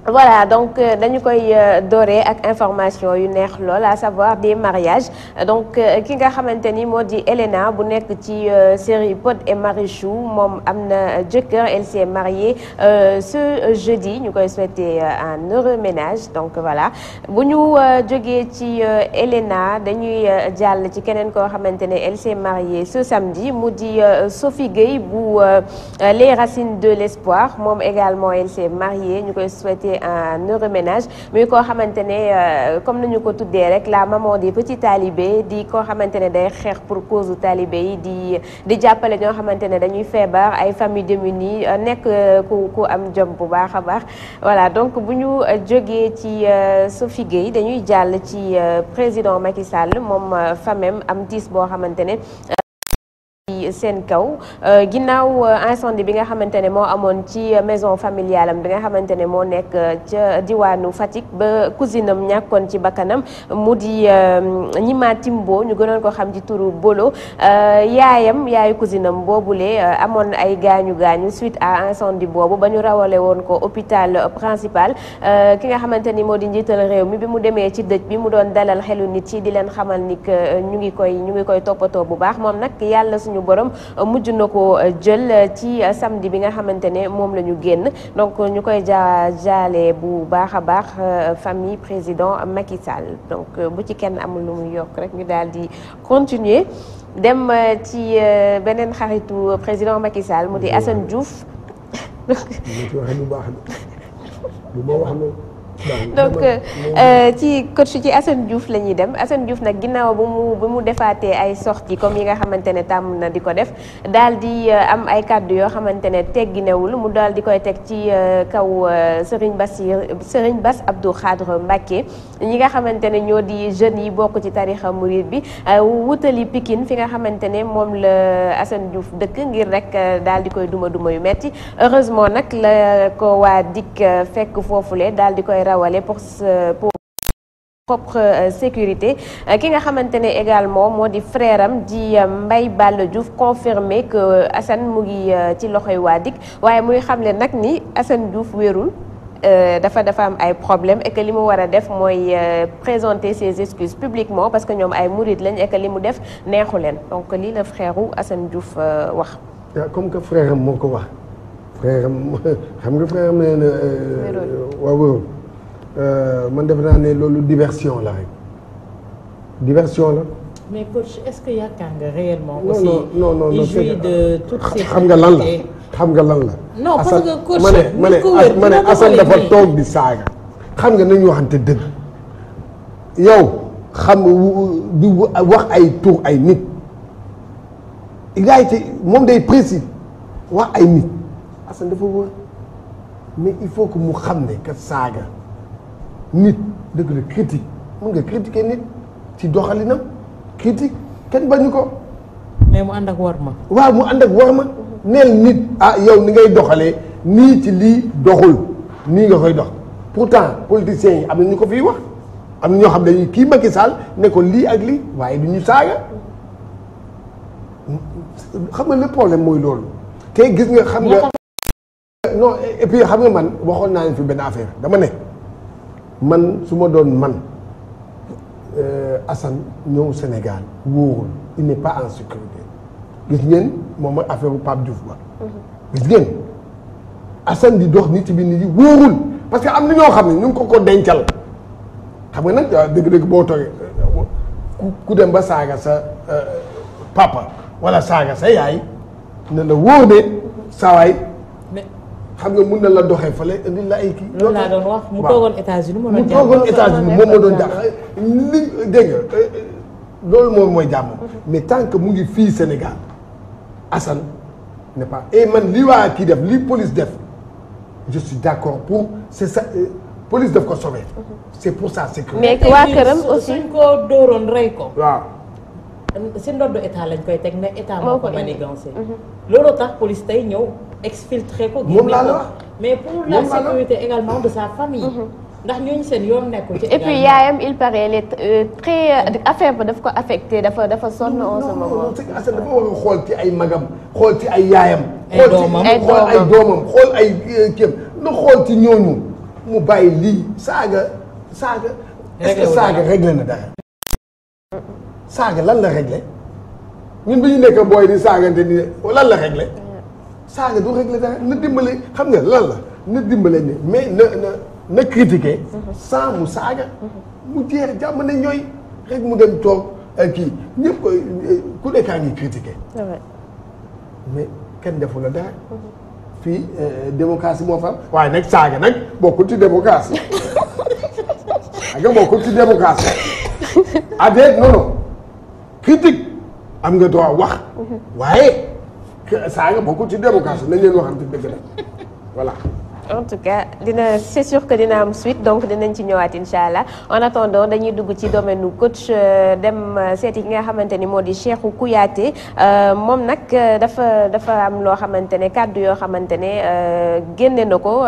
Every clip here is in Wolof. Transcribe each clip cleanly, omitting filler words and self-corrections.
voilà donc dañu koy dooree ak information yu neex lool à savoir des mariages donc ki nga xamante ni moo di Elena bu nekk ci série Pod et Marichou moom am na jëkkër, elle s'est mariée ce jeudi ñu koy souhaiter un heureux ménage donc voilà bu ñu jógee ci Elena dañuy jàll ci keneen koo xamante ne elle s'est mariée ce samedi mu di Sophie Gueye bu les racines de l'espoir moom également elle s'est mariée ñu koy souhaiter un heureux ménage muy koo xamante ne comme nañu ko tuddee rek la maman des petits talibés di koo xamante ne day xeex pour cause talibé yi di jàppale ñoo xamante ne dañuy feebar ay famille démunies nekk ku am jom bu baax a baax voilà donc bu ñu jógee ci Sophie Gueye dañuy jàll ci président Macky Sall moom famem am tiis boo xamante ne seen kaw ginnaaw incendie bi nga xamante ne moo amoon ci maison familiale am bi nga xamante ne moo nekk ca diwaanu Fatick ba cousine am ñàkkoon ci bakkanam mu di Ñima Timbo ñu gënoon ko xam ci turu Bolo yaayu cousine am boobule amoon ay gaañu suite à incendie boobu ba ñu rawale woon ko hôpital principal ki nga xamante ni moo di njiital réew mi bi mu demee ci dëj bi mu doon dalal xelu nit yi di leen xamal ni que ñu ngi koy toppatoo bu baax moom nag yàlla suñu borom mujj na ko jël ci samedi bi nga xamante ne moom la ñu génn donc ñu koy jaale bu baax a baax famille président Macky Sall donc bu ci kenn amul lu muy yokk rek ñu daal di continuer dem ci beneen xaritu président Macky Sall mu di Assane Diouf. donc ci coach ci Assane Diouf la ñuy dem Assane Diouf nag ginnaaw bu mu defaatee ay sorties comme yi nga xamante ne tàmm na di ko def daal di am ay kàddu yoo xamante ne tegginewul mu daal di koy teg ci kaw Serigne Bass Abdou Khadre Mbacké ñi nga xamante ne ñoo di jeunes yi bokk ci tarixa murid bi wutali Pikine fi nga xamante ne moom la Assane Diouf dëkk ngir rek daal di koy duma yu metti heureusement nag la ko waa DIC fekk foofule daal di koy rawale pour propre sécurité ki nga xamante ne également moo di frère am di Mbaye Balla Diouf confirmé que Assane mu ngi ci loxoy waa DIC waaye muy xamle nag ni Assane Diouf wérul dafa am ay problème et que li mu war a def mooy présenter ses excuses publiquement parce que ñoom ay murid lañ et que li mu def neexu leen donc lii la frère u Assane Diouf wax. comme que frère am moo ko wax frère am xam nga frère am nee na waaw wérul man defe naa ne loolu diversion la rek diversion la. mais coach est-ce que yaakaar nga réellement. aussi non il jouit de toutes ces xam nga lan la xam nga lan la. non parce que coach ma ne Assane dafa toog di saaga. xam nga nañu waxante dëgg yow xam di wax ay tur ay nit il a été moom day précis wax ay nit Assane dafa wër mais il faut que mu xam ne que saaga. nit dëgg la critique mën nga critiquer nit ci doxalinam critique kenn bañu ko. mais mu ànd ak war ma. waaw mu ànd ak war ma neel nit yow ni ngay doxalee nii ci lii doxul nii nga koy dox pourtant politiciens yi am na ñu ko fiy wax am na ñoo xam ne kii Macky Sall ne ko lii ak lii waaye du ñu saaga xam nga le problème mooy loolu. te gis nga xam nga. non et puis xam nga man waxoon naa leen fi benn affaire dama ne. man su ma doon man Assane ñëw Sénégal wóorul il n'est pas en sécurité gis ngeen moom ak affaire bu Pape Diouf ba gis ngeen Assane di dox nit bi nit yi wóorul parce que am na ñoo xam ne ñu ngi ko dencal xam nga nag dëgg-dëgg boo toogee ku dem ba saaga sa papa wala saaga sa yaay ne la wóor ne sawaay xam nga mun na la doxee fële indi la ay kii. loolu laa doon wax mu toogoon États-Unis moom moo doon jàpp li dégg nga loolu moom mooy jàmm. mais tant que mu ngi fii Sénégal Assane n'est pas et man li waa kii def li police def je suis d'accord pour c'est ça police def ko sauver. c'est pour sa sécurité. mais waa këram aussi suñ ko dooroon rey ko. waaw. si ndoddu état lañ koy teg ne état moo ko manigancé. looloo tax police tey ñëw exfiltré ko. moom laa la wax mais pour la sécurité également de sa famille. ndax ñooñu seen yoon nekkul ci. et puis yaayam il paraît elle est très affaire ba daf ko affecté dafa sonn en ce moment. non c'est que Assane dafa war a xool ci ay magam xool ci ay yaayam. ay doomam xool ay doomam xool ay kéem na xool ci ñooñu mu bàyyi lii saaga. est-ce que saaga réglé na dara. saaga lan la réglé ñun bi ñu nekk booy di saagante ni lan la réglé. saaga du réglé dara na dimbale xam nga lan la na dimbale ni mais na critiquer. sans mu saaga. mu jeex jàmm ne ñooy rek mu dem toog kii ñëpp koy ku nekkaa ngi critiquer. mais kenn defu la dara. fii démocratie moo fa am waaye nag saaga nag bokkul ci démocratie. saaga bokkul ci démocratie. déet non critique am nga droit wax. waaye saaga bokkul ci démocratie nañ leen waxante dëgg la voilà. en tout cas c'est sûr que dina am suite donc dinañ ci ñëwaat incha allah en attendant dañuy dugg ci domaine nu coach dem seeti ki nga xamante ni moo di Cheikhou Kouyaté moom nag dafa am loo xamante ne kàddu yoo xamante ne génne na ko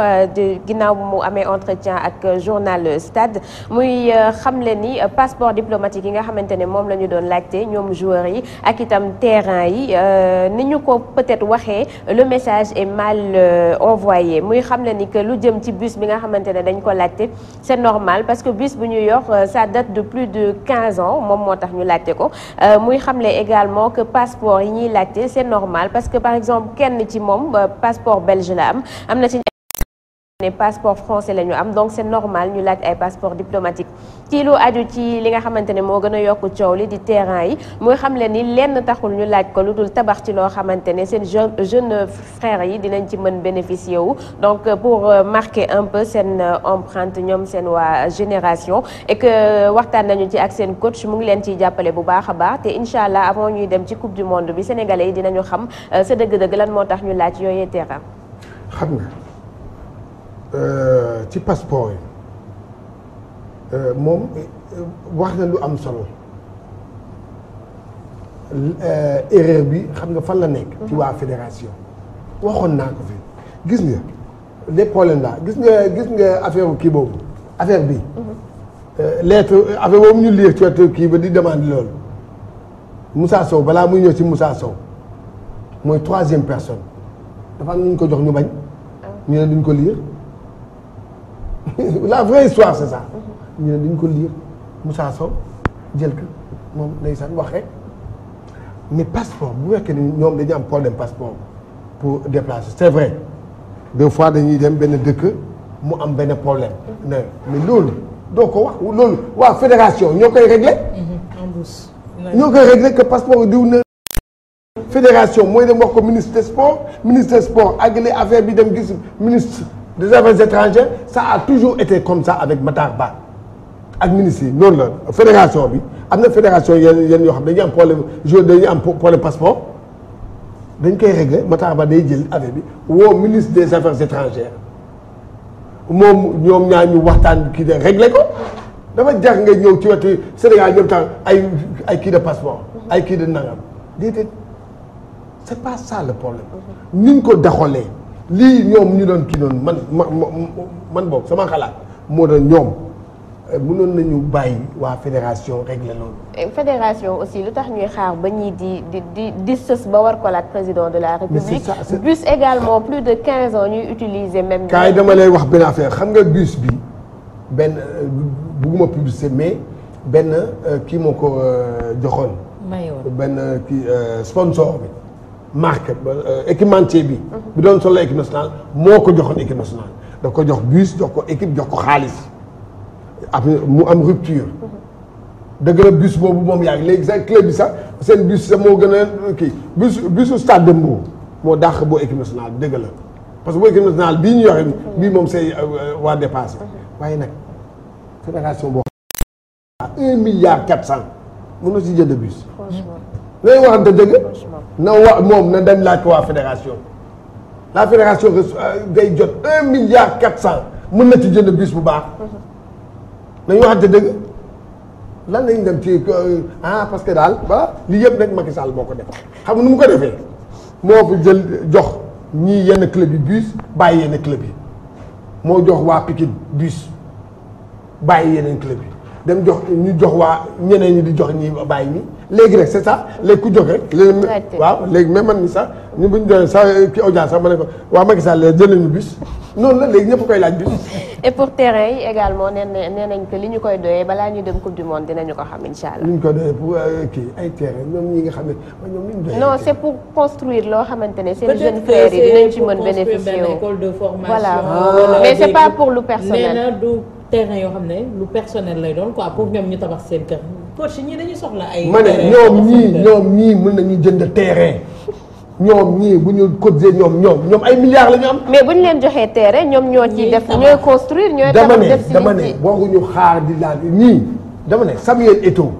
ginnaaw mu amee entretien ak journal Stade muy xamle ni passeport diplomatique yi nga xamante ne moom la ñu doon laajte ñoom joueurs yi ak itam terrain yi ni ñu ko peut-être waxee le message est mal envoyé muy xam ni que lu jëm ci bus bi nga xamante ne dañ ko laajte c'est normal parce que bus bu ñu yor ça date de plus de 15 ans moom moo tax ñu laajte ko muy xamle également que passeport yi ñuy laajte c'est normal parce que par exemple kenn ci moom passeport belge la am na ci ne passeport français la ñu am donc c'est normal ñu laaj ay passeport diplomatique ci lu aju ci li nga xamante ne moo gën a yokk coow li di terrain yi muy xam le ni lenn taxul ñu laaj ko lu dul tabax ci loo xamante ne seen jeune frères yi dinañ ci mën bénéficier wu donc pour marquer un peu seen empreinte ñoom seen waa génération et que waxtaan nañu ci ak seen coach mu ngi leen ciy jàppale bu baax a baax te incha allah avant ñuy dem ci coupe du monde bi sénégalais yi dinañu xam sa dëgg-dëgg lan moo tax ñu laaj yooyee terrain. xam nga. ci passeport yi moom wax na lu am solo erreur bi xam nga fan la nekk. ci waa fédération. waxoon naa ko fi gis nga les problèmes là gis nga affaire kii boobu affaire bi. lettre affaire boobu ñu lire ci wetu kii ba di demande loolu Moussa Sow balaa muy ñëw ci Moussa Sow mooy 3e personne dafa am ñu ko jox ñu bañ. ñu ne duñ ko lire. la vraie histoire c'est ça. ñu ne dañ ko lire Moussa Sow jël ko moom ndeysaan wax rek mais passeport bu fekkee ni ñoom dañu am problème passeport pour déplacer c'est vrai des fois dañuy dem benn dëkk mu am benn problème. mais loolu doo ko wax loolu waa fédération ñoo koy régler. ñoo koy régler que passeport diw na. fédération mooy dem wax ko ministre des sports àggale affaire bi dem gis ministre. des affaires étrangères ça a toujours été comme ça avec Matar Ba ak ministre yi noonu la fédération bi am na fédération yenn yoo xam dañuy am problème joueur dañuy am problème passeport dañ koy régler Matar Ba day jël affaire bi woo ministre des affaires étrangères moom ñoom ñaar ñu waxtaan kii de régler ko dafa jar nga ñëw ci wetu Sénégal ñoom tam ay kii de passeport ay kii de nangam déedéet c'est pas ça le problème niñ ko daxalee lii ñoom ñu doon kii noonu man boog sama xalaat moo doon ñoom mënoon nañu bàyyi waa fédération régler loolu. fédération aussi lu tax ñuy xaar ba ñii di sës ba war ko laaj président de la république. bus également plus de 15 ans ñuy utiliser même. kaay dama lay wax benn affaire xam nga bus bi benn bugguma publicité mais benn kii moo ko joxoon. benn kii sponsor bi. marque équipementier bi. bi doon solo équipe nationale moo ko joxoon équipe nationale daf ko jox bus jox ko équipe jox ko xaalis après mu am rupture. dëgg la bus boobu moom yaa ngi léegi sax club bi sax seen bus sax moo gën a kii busu stade de Mbour moo dàq boo équipe nationale bi dëgg la parce que boo équipe nationale bii ñu yore bii moom c'est waa dépassé waaye nag fédération boo xam ne 1 milliard 400 mën na si jënd bus. lay waxante dëgg na moom na dem laaj ko waa fédération la fédération day jot 1 milliard 400 mën na ci jënd bus bu baax nañu waxante dëgg lan lañ dem ci parce que daal voilà lii yëpp nag Macky Sall moo ko def xam nga nu mu ko defee moo fi jël jox ñii yenn club yi bus bàyyi yenn club yi moo jox waa Pikine bus bàyyi yeneen club yi dem jox ñu jox waa ñeneen ñi di jox ñi bàyyi ñi léegi rek c'est ça léegi ku jox rek léegi waaw léegi même man mi sax ñu buñ doon sax ki audience sax ma ne ko waa Macky Sall jël nañu bus noonu la léegi ñëpp koy laaj bus et pour terrain yi également nee nañ que li ñu koy doyee balaa ñu dem coupe du monde dinañu ko xam incha allah. li ñu ko doyee pour kii ay terrain ñoom ñi nga xam ne ñoom li ñu doyee. non c'est pour construire loo xamante ne seen jeunes frères yi dinañ ci mën bénéficier wu. école de formation. voilà mais c'est pas pour lu personnel. nee na du terrain yoo xam ne lu personnel lay doon quoi pour ñoom ñu tabax seen kër. coach ñii dañuy soxla ay. ma ne ñoom ñii mën nañu jënd terrain. ñoom ñii bu ñu cotisé ñoom ay milliards la ñu am. mais bu ñu leen joxee terrain ñoom ñoo ciy def ñooy construire ñooy tabax def si dama ne waxuñu xaar di laal ñii dama ne Samuel Eto'o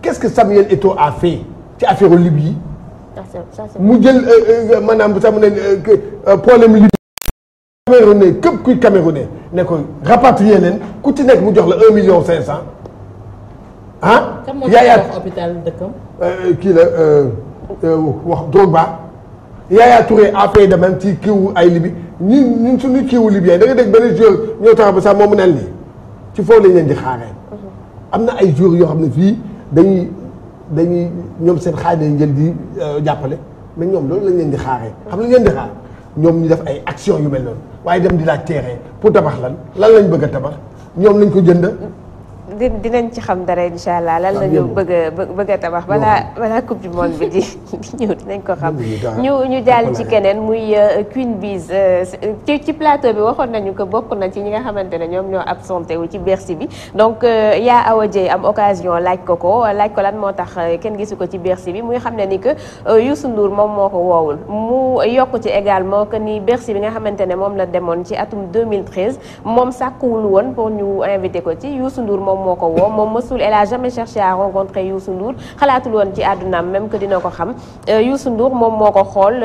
qu'est-ce que Samuel Eto'o a fait ci affaire Libye yi. mu jël maanaam sax mu ne problème Libye. Camerounais képp kuy Camerounais ne ko rapatrier leen ku ci nekk mu jox la 1,5 million ah. Yaya hôpital dëkkam. kii la wax Drogba. Yaya Touré a fait de même ci kiiwu ay Libye ñun suñu kiiwu Libyen da nga dégg benn joueur ñoo tax ba sax moom mu nel nii ci foofu lañ leen di xaaree. am na ay joueurs yoo xam ne fii dañuy ñoom seen xaaj lañ jël di jàppale mais ñoom loolu lañ leen di xaaree. xam lañ leen di xaar ñoom ñu def ay action yu mel noonu waaye dem di laaj terrain pour tabax lan lañ bëgg a tabax ñoom lañ ko jënd. dinañ ci xam dara incha allah lan la ñu bëgg a tabax balaa coupe du monde bi di ñëw dinañ ko xam. ñu jàll ci keneen muy Queen Biz ci plateau bi waxoon nañu ko bokk na ci ñi nga xamante ne ñoom ñoo absenté wu ci Bercy bi donc yaa Awa Dieye am occasion laaj ko lan moo tax kenn gisu ko ci Bercy bi muy xam ne ni que Youssou Ndour moom moo ko woowul mu yokk ci également que ni Bercy bi nga xamante ne moom la demoon ci atum 2013 moom sàkkuwul woon pour ñu invité ko ci Youssou Ndour moom moo ko woo moom mësul elle a jamais cherché à rencontrer Youssou Ndour xalaatul woon ci àddunaam même que dina ko xam Youssou Ndour moom moo ko xool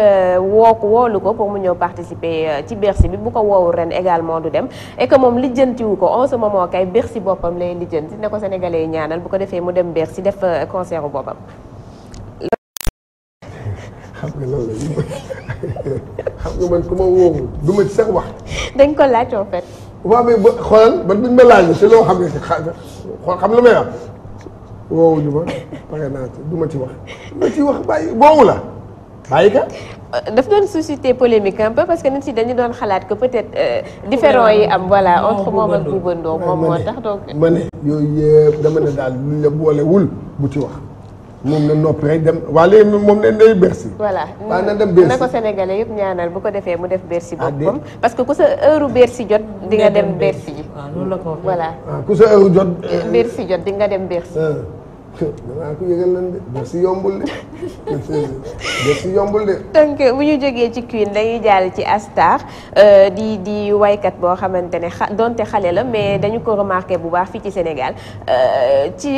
woolu ko pour mu ñëw participer ci Bercy bi bu ko woowul ren également du dem et que moom lijjantiwu ko en ce moment kay Bercy boppam lay lijjanti ne ko sénégalais yi ñaanal bu ko defee mu dem Bercy def concert u boppam. xam nga loolu xam nga man ku ma woowul du ma ci sax wax. dañ ko laaj en fait. waaw mais xoolal man buñ ma laaj te loo xam ne xam la may wax woowuñu ma pare naa ci du ma ci wax bàyyi boobu la bàyyi ka. daf doon susciter polémique un peu parce que nit si dañu doon xalaat que peut-être différents yi am voilà entre moom ak Bouba Ndour moom moo tax donc. ma ne yooyu yëpp dama ne daal luñ la boolewul bu ci wax. moom na noppi rek dem waa léegi moom ne day Bercy. voilà waaw na dem Bercy na ko sénégalais yëpp ñaanal bu ko defee mu def Bercy boppam. parce que ku sa heure Bercy jot di nga dem Bercy ji. waaw loolu la ko voilà. ku sa heure jot. Bercy jot di nga dem Bercy. danaa ko yëgal lan de Bercy yombul de Bercy yombul de. donc bu ñu jógee ci Queen dañuy jàll ci Astar di waykat boo xamante ne donte xale la mais dañu ko remarqué bu baax fii ci Sénégal ci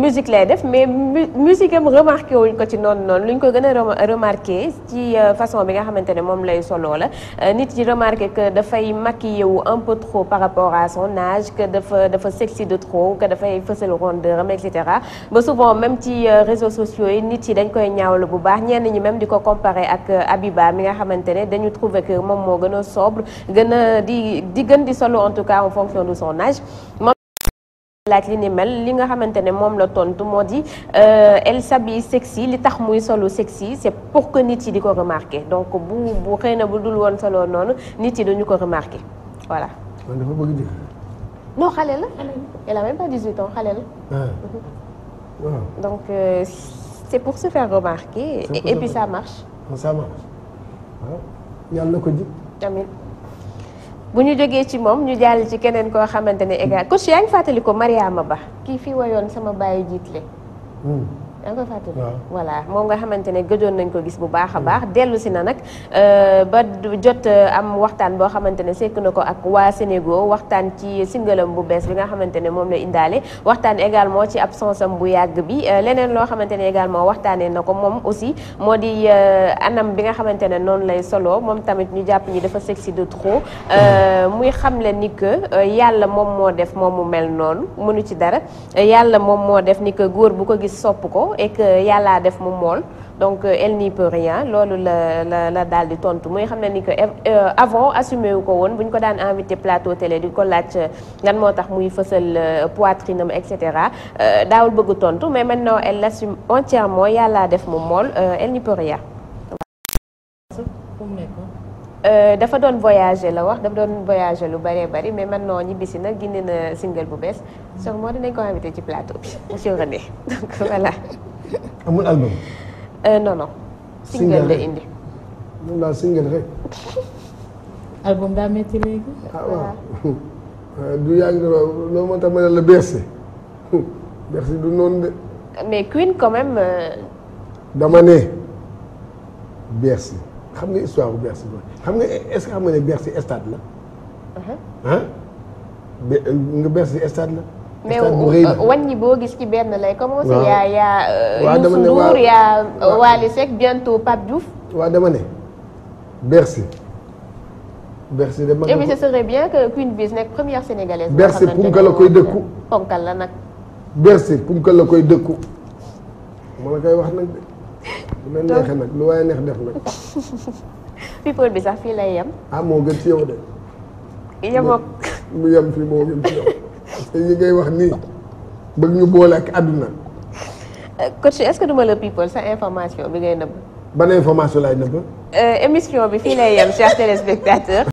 musique lay def mais musique am remarqué wuñ ko ci noonu lu ñu ko gën a remarqué ci façon bi nga xamante ne moom lay solo la nit yi remarqué que dafay maquillé wu un peu trop par rapport à son âge que dafa sexy de trop que dafay fësal rondeur am et cetera. ba souvent même ci réseaux sociaux yi nit yi dañ koy ñaawlu bu baax ñenn ñi même di ko comparer ak Abiba mi nga xamante ne dañu trouver que moom moo gën a sobre gën a gën di solo en tout cas en fonction de son âge moom laaj li ni mel li nga xamante ne moom la tontu moo di elle s'habille sexy li tax muy solo sexy c'est pour que nit yi di ko remarquer donc bu xëy na bu dul woon solo noonu nit yi dañu ko remarquer voilà. man dafa bëgg jël. non xale la elle a même pas 18 ans xale la. Wow. Donc c'est pour se faire remarquer et puis ça marche. Ça marche waaw yàlla na ko ji. amiin bu ñu jógee ci moom ñu jàll ci keneen koo xamante ne égal coach yaa ngi fàttali ko Mariama Ba kii fii wayoon sama bàyyi jiitle. yaa ngi koy fàttali. voilà moom nga xamante ne gëjoon nañ ko gis bu baax a baax dellu si na nag ba jot am waxtaan boo xamante ne sekk na ko ak waa Sénégal waxtaan ci singalam bu bees bi nga xamante ne moom la indaale waxtaan également ci absence am bu yàgg bi leneen loo xamante ne également waxtaanee na ko moom aussi moo di anam bi nga xamante ne noonu lay solo moom tamit ñu jàpp ñi dafa sexy de trop muy xamle ni que yàlla moom moo def moom mu mel noonu mënu ci dara yàlla moom moo def ni que góor bu ko gis sopp ko et que yàllaa def mu mool donc elle n'y peut rien loolu la daal di tontu muy xam ne ni que avant assumé wu ko woon bu ñu ko daan invité plateau télé di ko laaj lan moo tax muy fësal poitrine am et cetera daawul bëgg tontu mais maintenant elle l'assume entièrement yàllaa def mu mool elle n'y peut rien. dafa doon voyager la wax dafa doon voyager lu bëree bëri mais maintenant ñibbisi na génne na single bu bees so moo dinañ ko invité ci plateau bi monsieur René donc voilà. amul album. Non non. single la indi. moom daal single rek. album daa metti léegi. ah waaw du yaa ngi loolu moo tax ma ne la Bercy Bercy du noonu de. mais Queen quand même. dama ne Bercy xam nga histoire bu Bercy xam nga est-ce que xam nga ne Bercy stade la. ah nga Bercy stade la. mais stade bu rëy la wàññi boo gis ci benn lay commencé. waaw yaa Youssou Ndour yaa Wally Seck bientôt Pape Diouf. waaw dama ne Bercy. Bercy de mag et puis ce serait bien que Queen Biz nekk première sénégalaise. Bercy punkal la koy dëkku. ponkal la nag. Bercy punkal la koy dëkku. ma la koy wax nag de. lu leen neexee nag lu waaye neex def nag. people bi sax fii lay yem. ah moo gën ci yow de. yemook mu yem fii moo gën ci yow. parce que yi ngay wax nii bëgg ñu boole ak àdduna. coach est-ce que duma la people sa information bi ngay nëbb. ban information laay nëbb. émission bi fii lay yem chers téléspectateurs.